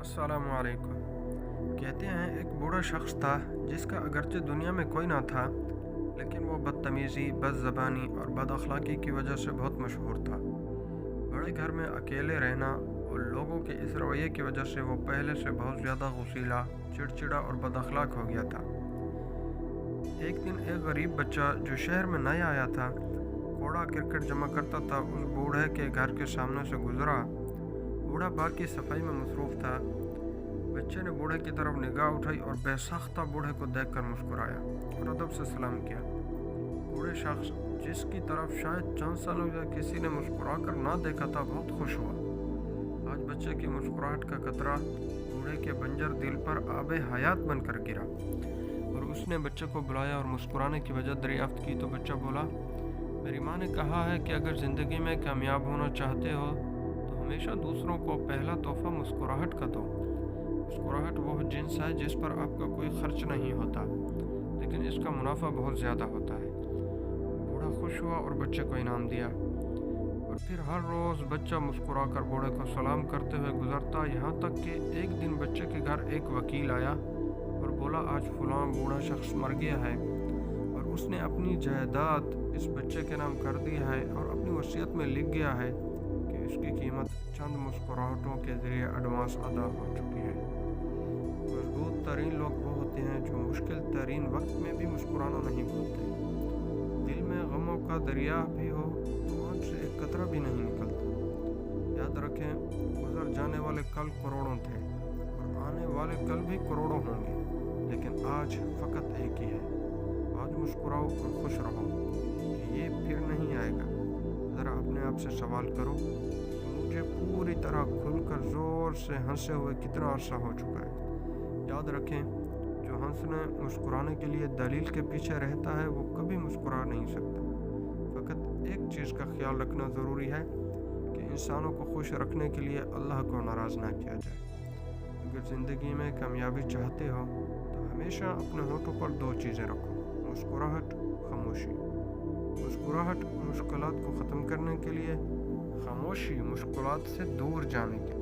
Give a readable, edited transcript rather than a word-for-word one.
अस्सलामु अलैकुम। कहते हैं एक बूढ़ा शख्स था जिसका अगरचे दुनिया में कोई ना था, लेकिन वो बदतमीज़ी, बदज़बानी और बद अखलाक़ी की वजह से बहुत मशहूर था। बड़े घर में अकेले रहना और लोगों के इस रवैये की वजह से वो पहले से बहुत ज़्यादा गुस्सैला, चिड़चिड़ा और बद अखलाक हो गया था। एक दिन एक गरीब बच्चा जो शहर में नया आया था, कूड़ा करकट जमा करता था, उस बूढ़े के घर के सामने से गुजरा। बूढ़ा बाग की सफाई में मसरूफ़ था। बच्चे ने बूढ़े की तरफ निगाह उठाई और बेसाख्ता बूढ़े को देखकर मुस्कुराया और अदब से सलाम किया। बूढ़े शख्स, जिसकी तरफ शायद चंद सालों से किसी ने मुस्कुरा कर ना देखा था, बहुत खुश हुआ। आज बच्चे की मुस्कुराहट का कतरा बूढ़े के बंजर दिल पर आबे हयात बनकर गिरा और उसने बच्चे को बुलाया और मुस्कुराने की वजह दरियाफ्त की तो बच्चा बोला, मेरी माँ ने कहा है कि अगर ज़िंदगी में कामयाब होना चाहते हो तो हमेशा दूसरों को पहला तोहफा मुस्कुराहट का दो। मुस्कुराहट वो जिन्स है जिस पर आपका कोई खर्च नहीं होता, लेकिन इसका मुनाफा बहुत ज़्यादा होता है। बूढ़ा खुश हुआ और बच्चे को इनाम दिया और फिर हर रोज़ बच्चा मुस्कुरा कर बूढ़े को सलाम करते हुए गुजरता, यहाँ तक कि एक दिन बच्चे के घर एक वकील आया और बोला, आज फलां बूढ़ा शख्स मर गया है और उसने अपनी जायदाद इस बच्चे के नाम कर दी है और अपनी वसीयत में लिख गया है कि इसकी कीमत चंद मुस्कुराहटों के ज़रिए एडवांस अदा हो चुकी है। मजबूत तरीन लोग वो होते हैं जो मुश्किल तरीन वक्त में भी मुस्कुराना नहीं भूलते। दिल में गमों का दरिया भी हो तो आँख से एक कतरा भी नहीं निकलता। याद रखें, गुजर जाने वाले कल करोड़ों थे और आने वाले कल भी करोड़ों होंगे, लेकिन आज फ़कत एक ही है। आज मुस्कुराओ और खुश रहो, ये फिर नहीं आएगा। ज़रा अपने आप से सवाल करो कि मुझे पूरी तरह खुलकर ज़ोर से हंसे हुए कितना अरसा हो चुका है। याद रखें, जो हंसने मुस्कुराने के लिए दलील के पीछे रहता है वो कभी मुस्कुरा नहीं सकता। फ़कत एक चीज़ का ख्याल रखना ज़रूरी है कि इंसानों को खुश रखने के लिए अल्लाह को नाराज़ ना किया जाए। अगर ज़िंदगी में कामयाबी चाहते हो तो हमेशा अपने होठों पर दो चीज़ें रखो, मुस्कुराहट, खामोशी। मुस्कुराहट मुश्किलात को ख़त्म करने के लिए, खामोशी मुश्किलात से दूर जाने के लिए।